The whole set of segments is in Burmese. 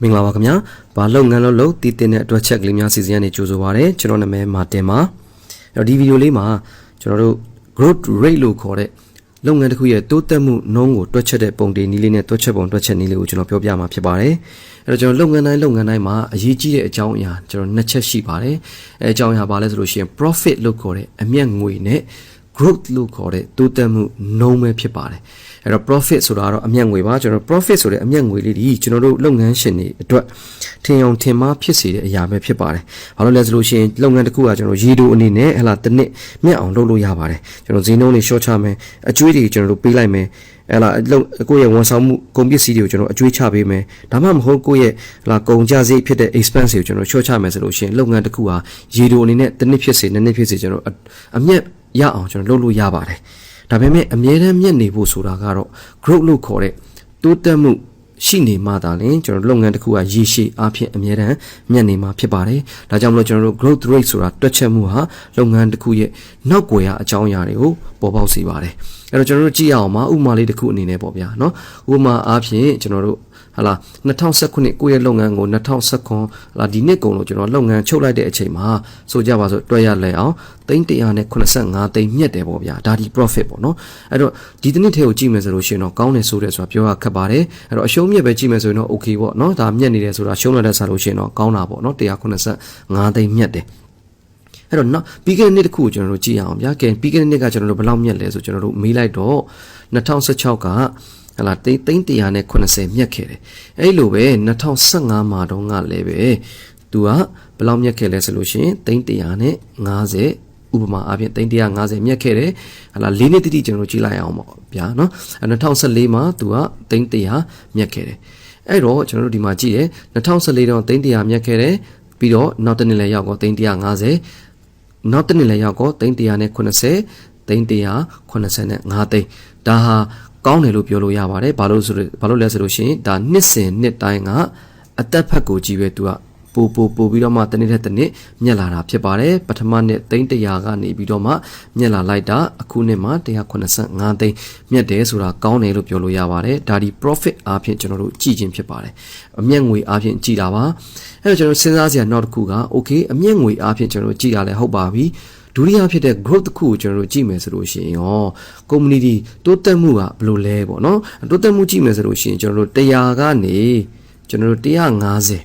မင်္ဂလာပါခင်ဗျာဘာလုပ်ငန်းလုပ်တည်တဲ့အတွက်ချက်ကလေးများစီစဉ်ရနေကြိုဆိုပါရစေကျွန်တော်နာမည်မာတင်ပါအဲ့တော့ဒီဗီဒီယိုလေးမှာကျွန်တော်တို့ growth rate လို့ခေါ်တဲ့လုပ်ငန်းတစ်ခုရဲ့တိုးတက်မှုနှုန်းကိုတွက်ချက်တဲ့ပုံတင်နည်းလေးနဲ့တွက်ချက်ပုံတွက်ချက်နည်းလေးကိုကျွန်တော်ပြောပြမှာဖြစ်ပါတယ်အဲ့တော့ကျွန်တော်လုပ်ငန်းတိုင်းမှာအရေးကြီးတဲ့အကြောင်းအရာကျွန်တော်နှစ်ချက်ရှိပါတယ်အဲအကြောင်းအရာဘာလဲဆိုလို့ရှိရင် profit လို့ခေါ်တဲ့အမြတ်ငွေနဲ့ growth လို့ခေါ်တဲ့တိုးတက်မှုနှုန်းပဲဖြစ်ပါတယ်အဲ့တော့ profit ဆိုတာကတော့အမြတ်ငွေပါကျွန်တော် profit ဆိုတဲ့အမြတ်ငွေလေးဒီကျွန်တော်တို့လုပ်ငန်းရှင်တွေအတွက်ထင်အောင်ထင်မှားဖြစ်စေတဲ့အရာပဲဖြစ်ပါတယ်ဘာလို့လဲဆိုလို့ရှိရင်လုပ်ငန်းတစ်ခုကကျွန်တော်ရေတိုအနေနဲ့ဟလာတစ်နှစ်မြတ်အောင်လုပ်လို့ရပါတယ်ကျွန်တော်ဈေးနှုန်းတွေ short ချမယ်အကျွေးတွေကျွန်တော်တို့ပေးလိုက်မယ်ဟလာကိုယ့်ရဲ့ဝန်ဆောင်မှုကုန်ပစ္စည်းတွေကိုကျွန်တော်အကျွေးချပေးမယ်ဒါမှမဟုတ်ကိုယ့်ရဲ့ဟလာကုန်ကျစရိတ်ဖြစ်တဲ့ expense တွေကိုကျွန်တော် short ချမယ်ဆိုလို့ရှိရင်လုပ်ငန်းတစ်ခုဟာရေတိုအနေနဲ့တစ်နှစ်ဖြစ်စေနှစ်နှစ်ဖြစ်စေကျွန်တော်အမြတ်ရအောင်ကျွန်တော်လုပ်လို့ရပါတယ်ဒါပေမဲ့အမြဲတမ်းမြတ်နေဖို့ဆိုတာကတော့ growth လို့ခေါ်တဲ့တိုးတက်မှုရှိနေမှသာလျှင်ကျွန်တော်လုပ်ငန်းတစ်ခုကရေရှည်အားဖြင့်အမြဲတမ်းမြတ်နေမှာဖြစ်ပါတယ်ဒါကြောင့်မလို့ကျွန်တော်တို့ growth rate ဆိုတာတွက်ချက်မှုဟာလုပ်ငန်းတစ်ခုရဲ့နောက်ွယ်ရာအကြောင်းအရာတွေကိုပေါ်ပေါက်စေပါတယ်အဲ့တော့ကျွန်တော်တို့ကြည့်ရအောင်ပါဥပမာလေးတစ်ခုအနေနဲ့ပေါ့ဗျာเนาะဥပမာအားဖြင့်ကျွန်တော်တို့ဟာလာ2019ကိုယ့်ရဲ့လုပ်ငန်းကို2019ဟာလာဒီနှစ်ကုန်လို့ကျွန်တော်လုပ်ငန်းချုပ်လိုက်တဲ့အချိန်မှာဆိုကြပါစို့တွက်ရလဲအောင်385သိန်းမြတ်တယ်ပေါ့ဗျာဒါဒီ profit ပေါ့နော်အဲ့တော့ဒီတစ်နှစ်ထဲကိုကြည့်မယ်ဆိုလို့ရှိရင်တော့ကောင်းတယ်ဆိုတဲ့ဆိုတာပြောရခက်ပါတယ်အဲ့တော့အရှုံးမြတ်ပဲကြည့်မယ်ဆိုရင်တော့ okay ပေါ့နော်ဒါမြတ်နေတယ်ဆိုတာရှုံးလိုက်တဲ့ဆိုလို့ရှိရင်တော့ကောင်းတာပေါ့နော်185သိန်းမြတ်တယ်အဲ့တော့နောက်ပြီးခဲ့တဲ့နှစ်တစ်ခုကိုကျွန်တော်တို့ကြည့်ရအောင်ဗျာကဲပြီးခဲ့တဲ့နှစ်ကကျွန်တော်တို့ဘယ်လောက်မြတ်လဲဆိုကျွန်တော်တို့မေးလိုက်တော့2016ကဟလာ380မြတ်ခဲ့တယ်အဲ့လိုပဲ2015မှာတော့ကလည်းပဲသူကဘယ်လောက်မြတ်ခဲ့လဲဆိုလို့ရှိရင်350ဥပမာအပြင်350မြတ်ခဲ့တယ်ဟလာ၄နှစ်တိတိကျွန်တော်တို့ကြည့်လိုက်အောင်ပေါ့ဗျာနော်2014မှာသူက300မြတ်ခဲ့တယ်အဲ့တော့ကျွန်တော်တို့ဒီမှာကြည့်ရ2014တော့300မြတ်ခဲ့တယ်ပြီးတော့နောက်တစ်နှစ်လည်းရောက်တော့350နောက်တစ်နှစ်လည်းရောက်တော့380 385သိန်းဒါဟာကောင်းတယ်လို့ပြောလို့ရပါတယ်ဘာလို့လဲဆိုလို့ရှိရင်ဒါနှစ်စဉ်နှစ်တိုင်းကအသက်ဖက်ကိုကြည့်ပဲသူကပိုပြီးတော့မှတစ်နှစ်ထက်တစ်နှစ်မြက်လာတာဖြစ်ပါတယ်ပထမနှစ်300ကနေပြီးတော့မှမြက်လာလိုက်တာအခုနှစ်မှာ185သိန်းမြက်တယ်ဆိုတာကောင်းတယ်လို့ပြောလို့ရပါတယ်ဒါဒီ profit အားဖြင့်ကျွန်တော်တို့ကြည့်ခြင်းဖြစ်ပါတယ်အမြတ်ငွေအားဖြင့်ကြည့်တာပါအဲ့တော့ကျွန်တော်စဉ်းစားစရာနောက်တစ်ခုက okay အမြတ်ငွေအားဖြင့်ကျွန်တော်တို့ကြည့်ရလဲဟုတ်ပါပြီဒုတိယဖြစ်တဲ့ growth တစ်ခုကိုကျွန်တော်တို့ကြည့်မယ်ဆိုလို့ရှိရင်ရော community တိုးတက်မှုကဘယ်လိုလဲပေါ့နော်တိုးတက်မှုကြည့်မယ်ဆိုလို့ရှိရင်ကျွန်တော်တို့100ကနေကျွန်တော်တို့150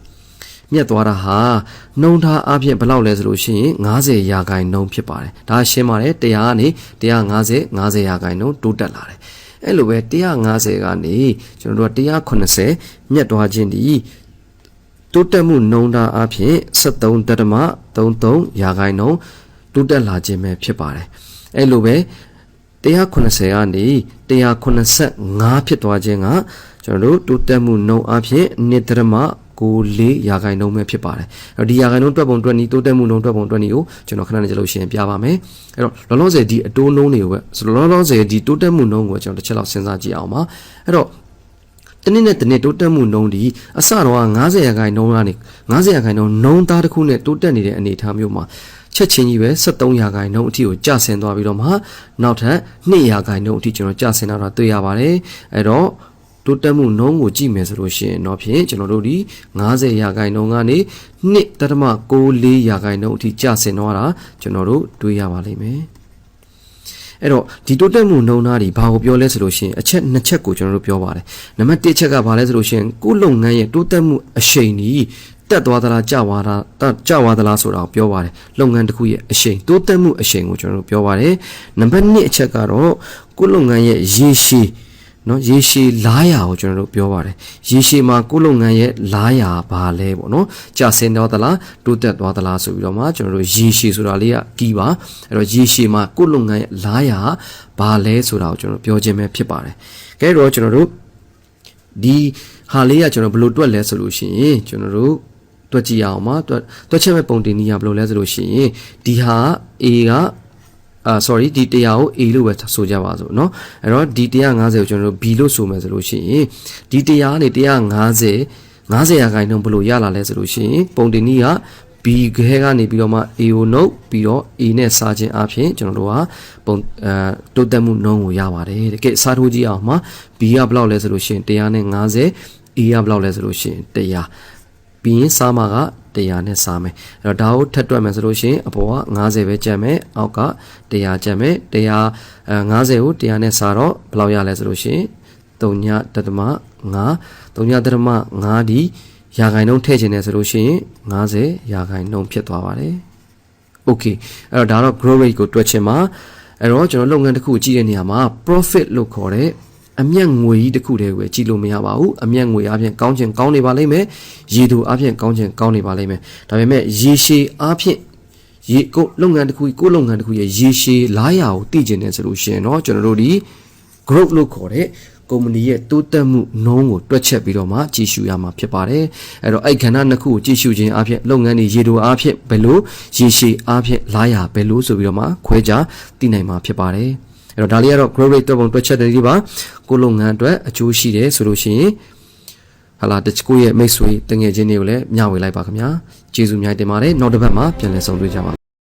မြတ်သွားတာဟာနှုံထားအပြင်ဘယ်လောက်လဲဆိုလို့ရှိရင်50ရာခိုင်နှုန်းဖြစ်ပါတယ်ဒါရှင်းပါတယ်100ကနေ150ရာခိုင်နှုန်းတိုးတက်လာတယ်အဲ့လိုပဲ150ကနေကျွန်တော်တို့180မြတ်သွားခြင်းဒီတိုးတက်မှုနှုံထားအပြင်73.33ရာခိုင်နှုန်းတိုးတက်လာခြင်းပဲဖြစ်ပါတယ်အဲ့လိုပဲ180ကနေ185ဖြစ်သွားခြင်းကကျွန်တော်တို့တိုးတက်မှုနှုန်းအပြင်2.94ရာခိုင်နှုန်းပဲဖြစ်ပါတယ်အဲ့တော့ဒီရာခိုင်နှုန်းတွက်ပုံတွက်နည်းတိုးတက်မှုနှုန်းတွက်ပုံတွက်နည်းကိုကျွန်တော်ခဏနေကြလို့ရှင်းပြပါမယ်အဲ့တော့လောလောဆယ်ဒီအတိုးနှုန်းတွေကိုပဲလောလောဆယ်ဒီတိုးတက်မှုနှုန်းကိုကျွန်တော်တစ်ချက်လောက်စဉ်းစားကြည့်အောင်ပါအဲ့တော့တနည်းနဲ့တနည်းတိုးတက်မှုနှုန်းဒီအစတော့90ရာခိုင်နှုန်းကနေ90ရာခိုင်နှုန်းနှုန်းသားတစ်ခုနဲ့တိုးတက်နေတဲ့အနေအထားမျိုးမှာချက်ချင်းကြီးပဲ73ရာခိုင်နှုန်းအထိကိုကျဆင်းသွားပြီးတော့မှနောက်ထပ်2ရာခိုင်နှုန်းအထိကျွန်တော်ကျဆင်းလာတာတွေ့ရပါတယ်အဲ့တော့တိုးတက်မှုနှုန်းကိုကြည့်မယ်ဆိုလို့ရှိရင်တော့ဖြင့်ကျွန်တော်တို့ဒီ90ရာခိုင်နှုန်းကနေ2.94ရာခိုင်နှုန်းအထိကျဆင်းသွားတာကျွန်တော်တို့တွေ့ရပါလိမ့်မယ်အဲ့တော့ဒီတိုးတက်မှုနှုန်းသားတွေဘာကိုပြောလဲဆိုလို့ရှိရင်အချက်2ချက်ကိုကျွန်တော်တို့ပြောပါတယ်နံပါတ်1ချက်ကဘာလဲဆိုလို့ရှိရင်ကိုယ်လုပ်ငန်းရဲ့တိုးတက်မှုအရှိန်ကြီးတက်သွားသလားကျသွားသလားဆိုတာကိုပြောပါတယ်လုပ်ငန်းတစ်ခုရဲ့အရှိန်တိုးတက်မှုအရှိန်ကိုကျွန်တော်တို့ပြောပါတယ်နံပါတ်2အချက်ကတော့ကိုယ်လုပ်ငန်းရဲ့ရေရှည်နော်ရေရှည်လားရာကိုကျွန်တော်တို့ပြောပါတယ်ရေရှည်မှာကိုယ်လုပ်ငန်းရဲ့လားရာဘာလဲပေါ့နော်ကျဆင်းသွားသလားတိုးတက်သွားသလားဆိုပြီးတော့မှကျွန်တော်တို့ရေရှည်ဆိုတာလေးကကီးပါအဲ့တော့ရေရှည်မှာကိုယ်လုပ်ငန်းရဲ့လားရာဘာလဲဆိုတာကိုကျွန်တော်ပြောခြင်းပဲဖြစ်ပါတယ်ကဲတော့ကျွန်တော်တို့ဒီဟာလေးကကျွန်တော်ဘယ်လိုတွက်လဲဆိုလို့ရှိရင်ကျွန်တော်တို့တွက်ကြည့်အောင်ပါတွက်ချက်မဲ့ပုံတင်နည်းကဘယ်လိုလဲဆိုလို့ရှိရင်ဒီဟာ A ကsorry ဒီ100ကို A လို့ပဲဆိုကြပါစို့เนาะအဲ့တော့ဒီ150ကိုကျွန်တော်တို့ B လို့ဆိုမယ်ဆိုလို့ရှိရင်ဒီ100ကနေ150ရာခိုင်နှုန်းဘယ်လိုရလာလဲဆိုလို့ရှိရင်ပုံတင်နည်းက B ခဲကနေပြီးတော့မှ A ကိုနှုတ်ပြီးတော့ A နဲ့စားခြင်းအပြင်ကျွန်တော်တို့ကတိုးတက်မှုနှုန်းကိုရပါတယ်တကယ်စားထိုးကြည့်အောင်မှာ B ကဘယ်လောက်လဲဆိုလို့ရှိရင်150 A ကဘယ်လောက်လဲဆိုလို့ရှိရင်100ပြီးရင်စားမှာက100နဲ့စားမယ်အဲ့တော့ဒါကိုထပ်တွက်မယ်ဆိုလို့ရှိရင်အပေါ်က90ပဲကျန်မယ်အောက်က100ကျန်မယ်150ကို100နဲ့စားတော့ဘယ်လောက်ရလဲဆိုလို့ရှိရင်3.5ဒီရာခိုင်နှုန်းထည့်ခြင်းနဲ့ဆိုလို့ရှိရင်50ရာခိုင်နှုန်းဖြစ်သွားပါတယ် Okay အဲ့တော့ဒါတော့ growth rate ကိုတွက်ချင်မှာအဲ့တော့ကျွန်တော်လုပ်ငန်းတစ်ခုကြည့်တဲ့နေရာမှာ profit လို့ခေါ်တဲ့အမြတ်ငွေကြီးတစ်ခုတည်းပဲကြည့်လို့မရပါဘူးအမြတ်ငွေအပြင်ကောင်းခြင်းကောင်းနေပါလိမ့်မယ်ရေတူအပြင်ကောင်းခြင်းကောင်းနေပါလိမ့်မယ်ဒါပေမဲ့ရေရှည်အပြင်ကိုလုပ်ငန်းတစ်ခုကိုလုပ်ငန်းတစ်ခုရဲ့ရေရှည်လားရာကိုသိကျင်တယ်ဆိုလို့ရှိရင်တော့ကျွန်တော်တို့ဒီ growth လို့ခေါ်တဲ့ကုမ္ပဏီရဲ့တိုးတက်မှုနှုန်းကိုတွက်ချက်ပြီးတော့မှကြည့်ရှုရမှာဖြစ်ပါတယ်အဲ့တော့အဲ့ကဏ္ဍနှစ်ခုကိုကြည့်ရှုခြင်းအပြင်လုပ်ငန်းတွေရေတိုအပြင်ဘယ်လိုရေရှည်အပြင်လားရာဘယ်လိုဆိုပြီးတော့မှခွဲခြားသိနိုင်မှာဖြစ်ပါတယ်အဲ့တော့ဒါလေးကတော့ growth rate တွက်ပုံတွက်ချက်တဲ့ဒီပါကိုလုပ်ငန်းအတွက်အကျိုးရှိတယ်ဆိုလို့ရှိရင်ဟာလာတချကိုရဲ့မိတ်ဆွေတငယ်ချင်းတွေကိုလည်းမျှဝေလိုက်ပါခင်ဗျာကျေးဇူးများတင်ပါတယ်နောက်တစ်ပတ်မှာပြန်လည်ဆုံတွေ့ကြပါ